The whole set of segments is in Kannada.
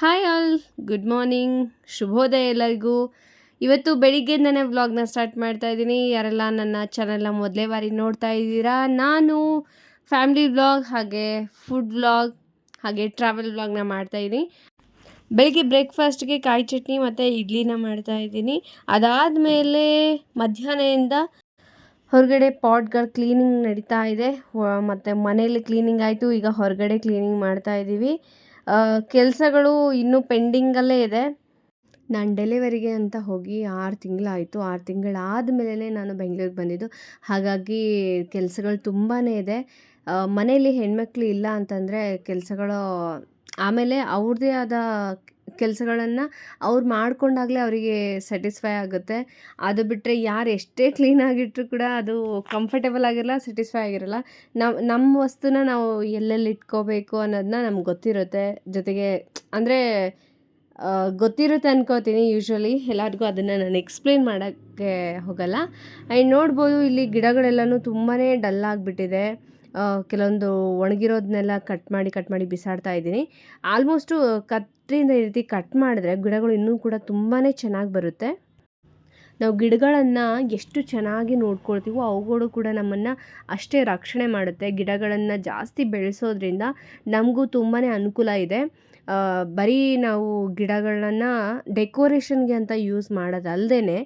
ಹಾಯ್ ಆಲ್, ಗುಡ್ ಮಾರ್ನಿಂಗ್, ಶುಭೋದಯ ಎಲ್ಲರಿಗೂ. ಇವತ್ತು ಬೆಳಿಗ್ಗೆಯಿಂದನೇ ವ್ಲಾಗ್ನ ಸ್ಟಾರ್ಟ್ ಮಾಡ್ತಾ ಇದ್ದೀನಿ. ಯಾರೆಲ್ಲ ನನ್ನ ಚಾನಲ್ನ ಮೊದಲೇ ಬಾರಿ ನೋಡ್ತಾ ಇದ್ದೀರಾ, ನಾನು ಫ್ಯಾಮಿಲಿ ವ್ಲಾಗ್ ಹಾಗೆ ಫುಡ್ ವ್ಲಾಗ್ ಹಾಗೆ ಟ್ರಾವೆಲ್ ವ್ಲಾಗ್ನ ಮಾಡ್ತಾಯಿದ್ದೀನಿ. ಬೆಳಿಗ್ಗೆ ಬ್ರೇಕ್ಫಾಸ್ಟ್ಗೆ ಕಾಯಿ ಚಟ್ನಿ ಮತ್ತು ಇಡ್ಲಿನ ಮಾಡ್ತಾಯಿದ್ದೀನಿ. ಅದಾದಮೇಲೆ ಮಧ್ಯಾಹ್ನದಿಂದ ಹೊರಗಡೆ ಪಾಟ್ಗಳ ಕ್ಲೀನಿಂಗ್ ನಡೀತಾ ಇದೆ, ಮತ್ತು ಮನೇಲಿ ಕ್ಲೀನಿಂಗ್ ಆಯಿತು. ಈಗ ಹೊರಗಡೆ ಕ್ಲೀನಿಂಗ್ ಮಾಡ್ತಾಯಿದ್ದೀವಿ. ಕೆಲಸಗಳು ಇನ್ನೂ ಪೆಂಡಿಂಗಲ್ಲೇ ಇದೆ. ನಾನು ಡೆಲಿವರಿಗೆ ಅಂತ ಹೋಗಿ 6 ತಿಂಗಳಾಯಿತು. 6 ತಿಂಗಳಾದಮೇಲೆ ನಾನು ಬೆಂಗಳೂರಿಗೆ ಬಂದಿದ್ದು. ಹಾಗಾಗಿ ಕೆಲಸಗಳು ತುಂಬಾ ಇದೆ. ಮನೇಲಿ ಹೆಣ್ಮಕ್ಳು ಇಲ್ಲ ಅಂತಂದರೆ ಕೆಲಸಗಳು ಆಮೇಲೆ ಅವ್ರದ್ದೇ ಆದ ಕೆಲಸಗಳನ್ನು ಅವ್ರು ಮಾಡ್ಕೊಂಡಾಗಲೇ ಅವರಿಗೆ ಸ್ಯಾಟಿಸ್ಫೈ ಆಗುತ್ತೆ. ಅದು ಬಿಟ್ಟರೆ ಯಾರು ಎಷ್ಟೇ ಕ್ಲೀನಾಗಿಟ್ಟರು ಕೂಡ ಅದು ಕಂಫರ್ಟೇಬಲ್ ಆಗಿರಲ್ಲ, ಸ್ಯಾಟಿಸ್ಫೈ ಆಗಿರಲ್ಲ. ನಮ್ಮ ವಸ್ತುನ ನಾವು ಎಲ್ಲೆಲ್ಲಿ ಇಟ್ಕೋಬೇಕು ಅನ್ನೋದನ್ನ ನಮ್ಗೆ ಗೊತ್ತಿರುತ್ತೆ. ಜೊತೆಗೆ ಅಂದರೆ ಗೊತ್ತಿರುತ್ತೆ ಅನ್ಕೋತೀನಿ. ಯೂಶ್ವಲಿ ಎಲ್ಲರಿಗೂ ಅದನ್ನು ನಾನು ಎಕ್ಸ್ಪ್ಲೇನ್ ಮಾಡೋಕ್ಕೆ ಹೋಗಲ್ಲ. ಆ್ಯಂಡ್ ನೋಡ್ಬೋದು, ಇಲ್ಲಿ ಗಿಡಗಳೆಲ್ಲನೂ ತುಂಬಾ ಡಲ್ ಆಗಿಬಿಟ್ಟಿದೆ. ಕೆಲವೊಂದು ಒಣಗಿರೋದನ್ನೆಲ್ಲ ಕಟ್ ಮಾಡಿ ಬಿಸಾಡ್ತಾ ಇದ್ದೀನಿ. ಆಲ್ಮೋಸ್ಟು ಕತ್ತರಿಯಿಂದ ಈ ರೀತಿ ಕಟ್ ಮಾಡಿದ್ರೆ ಗಿಡಗಳು ಇನ್ನೂ ಕೂಡ ತುಂಬಾ ಚೆನ್ನಾಗಿ ಬರುತ್ತೆ. ನಾವು ಗಿಡಗಳನ್ನು ಎಷ್ಟು ಚೆನ್ನಾಗಿ ನೋಡ್ಕೊಳ್ತೀವೋ ಅವುಗಳು ಕೂಡ ನಮ್ಮನ್ನು ಅಷ್ಟೇ ರಕ್ಷಣೆ ಮಾಡುತ್ತೆ. ಗಿಡಗಳನ್ನು ಜಾಸ್ತಿ ಬೆಳೆಸೋದ್ರಿಂದ ನಮಗೂ ತುಂಬಾ ಅನುಕೂಲ ಇದೆ. ಬರೀ ನಾವು ಗಿಡಗಳನ್ನು ಡೆಕೋರೇಷನ್ಗೆ ಅಂತ ಯೂಸ್ ಮಾಡೋದಲ್ಲದೇ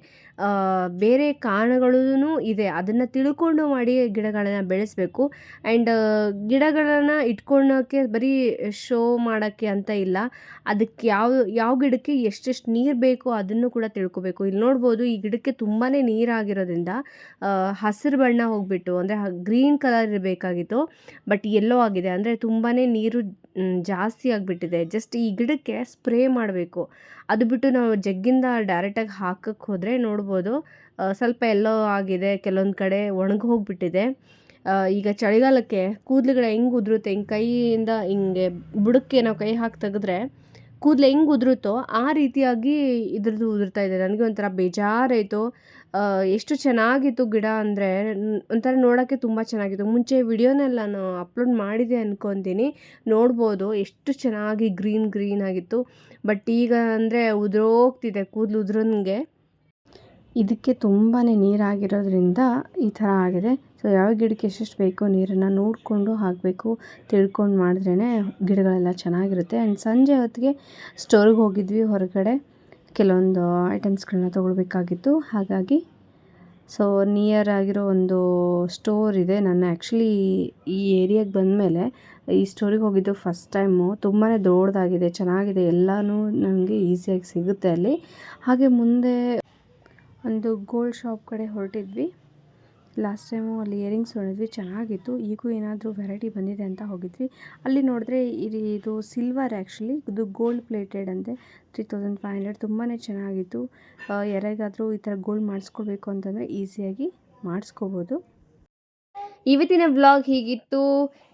ಬೇರೆ ಕಾರಣಗಳೂ ಇದೆ. ಅದನ್ನು ತಿಳ್ಕೊಂಡು ಮಾಡಿ ಗಿಡಗಳನ್ನು ಬೆಳೆಸಬೇಕು. ಆ್ಯಂಡ್ ಗಿಡಗಳನ್ನು ಇಟ್ಕೊಳ್ಳೋಕ್ಕೆ ಬರೀ ಶೋ ಮಾಡೋಕ್ಕೆ ಅಂತ ಇಲ್ಲ. ಅದಕ್ಕೆ ಯಾವ ಗಿಡಕ್ಕೆ ಎಷ್ಟೆಷ್ಟು ನೀರು ಬೇಕೋ ಅದನ್ನು ಕೂಡ ತಿಳ್ಕೊಬೇಕು. ಇಲ್ಲಿ ನೋಡ್ಬೋದು, ಈ ಗಿಡಕ್ಕೆ ತುಂಬಾ ನೀರಾಗಿರೋದ್ರಿಂದ ಹಸಿರು ಬಣ್ಣ ಹೋಗಿಬಿಟ್ಟು, ಅಂದರೆ ಗ್ರೀನ್ ಕಲರ್ ಇರಬೇಕಾಗಿತ್ತು, ಬಟ್ ಯೆಲ್ಲೋ ಆಗಿದೆ. ಅಂದರೆ ತುಂಬಾ ನೀರು ಜಾಸ್ತಿ ಆಗಿಬಿಟ್ಟಿದೆ. ಜಸ್ಟ್ ಈ ಗಿಡಕ್ಕೆ ಸ್ಪ್ರೇ ಮಾಡಬೇಕು. ಅದು ಬಿಟ್ಟು ನಾವು ಜಗ್ಗಿಂದ ಡೈರೆಕ್ಟಾಗಿ ಹಾಕಕ್ಕೆ ಹೋದರೆ ನೋಡ್ಬೋದು ಸ್ವಲ್ಪ ಎಲ್ಲೋ ಆಗಿದೆ, ಕೆಲವೊಂದು ಕಡೆ ಒಣಗಿ ಹೋಗಿಬಿಟ್ಟಿದೆ. ಈಗ ಚಳಿಗಾಲಕ್ಕೆ ಕೂದಲುಗಳು ಹೆಂಗೆ ಉದುರುತ್ತೆ, ಹಿಂಗೆ ಕೈಯಿಂದ ಹಿಂಗೆ ಬುಡಕ್ಕೆ ನಾವು ಕೈ ಹಾಕಿ ತೆಗೆದ್ರೆ ಕೂದಲು ಹೆಂಗೆ ಉದುರುತ್ತೋ ಆ ರೀತಿಯಾಗಿ ಇದ್ರದ್ದು ಉದುರ್ತಾ ಇದೆ. ನನಗೆ ಒಂಥರ ಬೇಜಾರಾಯಿತು. ಎಷ್ಟು ಚೆನ್ನಾಗಿತ್ತು ಗಿಡ ಅಂದರೆ, ಒಂಥರ ನೋಡೋಕ್ಕೆ ತುಂಬ ಚೆನ್ನಾಗಿತ್ತು. ಮುಂಚೆ ವಿಡಿಯೋನೆಲ್ಲ ನಾನು ಅಪ್ಲೋಡ್ ಮಾಡಿದೆ ಅಂದ್ಕೊತೀನಿ. ನೋಡ್ಬೋದು ಎಷ್ಟು ಚೆನ್ನಾಗಿ ಗ್ರೀನ್ ಆಗಿತ್ತು. ಬಟ್ ಈಗ ಅಂದರೆ ಉದುರೋಗ್ತಿದೆ, ಕೂದಲು ಉದುರೋಂಗೆ. ಇದಕ್ಕೆ ತುಂಬಾ ನೀರಾಗಿರೋದ್ರಿಂದ ಈ ಥರ ಆಗಿದೆ. ಸೊ ಯಾವ ಗಿಡಕ್ಕೆ ಎಷ್ಟೆಷ್ಟು ಬೇಕೋ ನೀರನ್ನು ನೋಡಿಕೊಂಡು ಹಾಕಬೇಕು. ತಿಳ್ಕೊಂಡು ಮಾಡಿದ್ರೇ ಗಿಡಗಳೆಲ್ಲ ಚೆನ್ನಾಗಿರುತ್ತೆ. ಆ್ಯಂಡ್ ಸಂಜೆ ಹೊತ್ತಿಗೆ ಸ್ಟೋರಿಗೆ ಹೋಗಿದ್ವಿ ಹೊರಗಡೆ, ಕೆಲವೊಂದು ಐಟಮ್ಸ್ಗಳನ್ನ ತೊಗೊಳ್ಬೇಕಾಗಿತ್ತು. ಹಾಗಾಗಿ ಸೊ ನಿಯರ್ ಆಗಿರೋ ಒಂದು ಸ್ಟೋರ್ ಇದೆ. ನಾನು ಆ್ಯಕ್ಚುಲಿ ಈ ಏರಿಯಾಗೆ ಬಂದಮೇಲೆ ಈ ಸ್ಟೋರಿಗೆ ಹೋಗಿದ್ದು ಫಸ್ಟ್ ಟೈಮು. ತುಂಬಾ ದೊಡ್ಡದಾಗಿದೆ, ಚೆನ್ನಾಗಿದೆ, ಎಲ್ಲನೂ ನನಗೆ ಈಸಿಯಾಗಿ ಸಿಗುತ್ತೆ ಅಲ್ಲಿ. ಹಾಗೆ ಮುಂದೆ ಒಂದು ಗೋಲ್ಡ್ ಶಾಪ್ ಕಡೆ ಹೊರಟಿದ್ವಿ. ಲಾಸ್ಟ್ ಟೈಮು ಅಲ್ಲಿ ಇಯರಿಂಗ್ಸ್ ನೋಡಿದ್ವಿ, ಚೆನ್ನಾಗಿತ್ತು. ಈಗೂ ಏನಾದರೂ ವೆರೈಟಿ ಬಂದಿದೆ ಅಂತ ಹೋಗಿದ್ವಿ. ಅಲ್ಲಿ ನೋಡಿದ್ರೆ ಇದು ಸಿಲ್ವರ್, ಆ್ಯಕ್ಚುಲಿ ಇದು ಗೋಲ್ಡ್ ಪ್ಲೇಟೆಡ್ ಅಂತೆ, 3500. ತುಂಬಾ ಚೆನ್ನಾಗಿತ್ತು. ಯಾರಿಗಾದರೂ ಈ ಥರ ಗೋಲ್ಡ್ ಮಾಡಿಸ್ಕೊಳ್ಬೇಕು ಅಂತಂದರೆ ಈಸಿಯಾಗಿ ಮಾಡಿಸ್ಕೋಬೋದು. ಇವತ್ತಿನ ವ್ಲಾಗ್ ಹೀಗಿತ್ತು.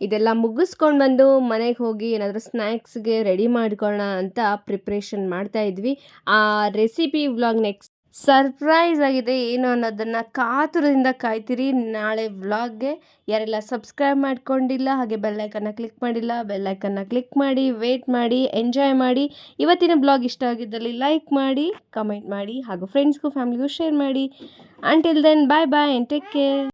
ಇದೆಲ್ಲ ಮುಗಿಸ್ಕೊಂಡು ಬಂದು ಮನೆಗೆ ಹೋಗಿ ಏನಾದರೂ ಸ್ನ್ಯಾಕ್ಸ್ಗೆ ರೆಡಿ ಮಾಡ್ಕೊಳ್ಳೋಣ ಅಂತ ಪ್ರಿಪ್ರೇಷನ್ ಮಾಡ್ತಾಯಿದ್ವಿ. ಆ ರೆಸಿಪಿ ವ್ಲಾಗ್ ನೆಕ್ಸ್ಟ್ ಸರ್ಪ್ರೈಸ್ ಆಗಿದೆ, ಏನು ಅನ್ನೋದನ್ನು ಕಾತುರದಿಂದ ಕಾಯ್ತೀರಿ. ನಾಳೆ ವ್ಲಾಗ್ಗೆ ಯಾರೆಲ್ಲ ಸಬ್ಸ್ಕ್ರೈಬ್ ಮಾಡ್ಕೊಂಡಿಲ್ಲ ಹಾಗೆ ಬೆಲ್ಲೈಕನ್ನ ಕ್ಲಿಕ್ ಮಾಡಿಲ್ಲ, ಬೆಲ್ಲೈಕನ್ನ ಕ್ಲಿಕ್ ಮಾಡಿ, ವೇಟ್ ಮಾಡಿ, ಎಂಜಾಯ್ ಮಾಡಿ. ಇವತ್ತಿನ ಬ್ಲಾಗ್ ಇಷ್ಟ ಆಗಿದ್ದಲ್ಲಿ ಲೈಕ್ ಮಾಡಿ, ಕಮೆಂಟ್ ಮಾಡಿ ಹಾಗೂ ಫ್ರೆಂಡ್ಸ್ಗೂ ಫ್ಯಾಮಿಲಿಗೂ ಶೇರ್ ಮಾಡಿ. Until then, bye bye and take care.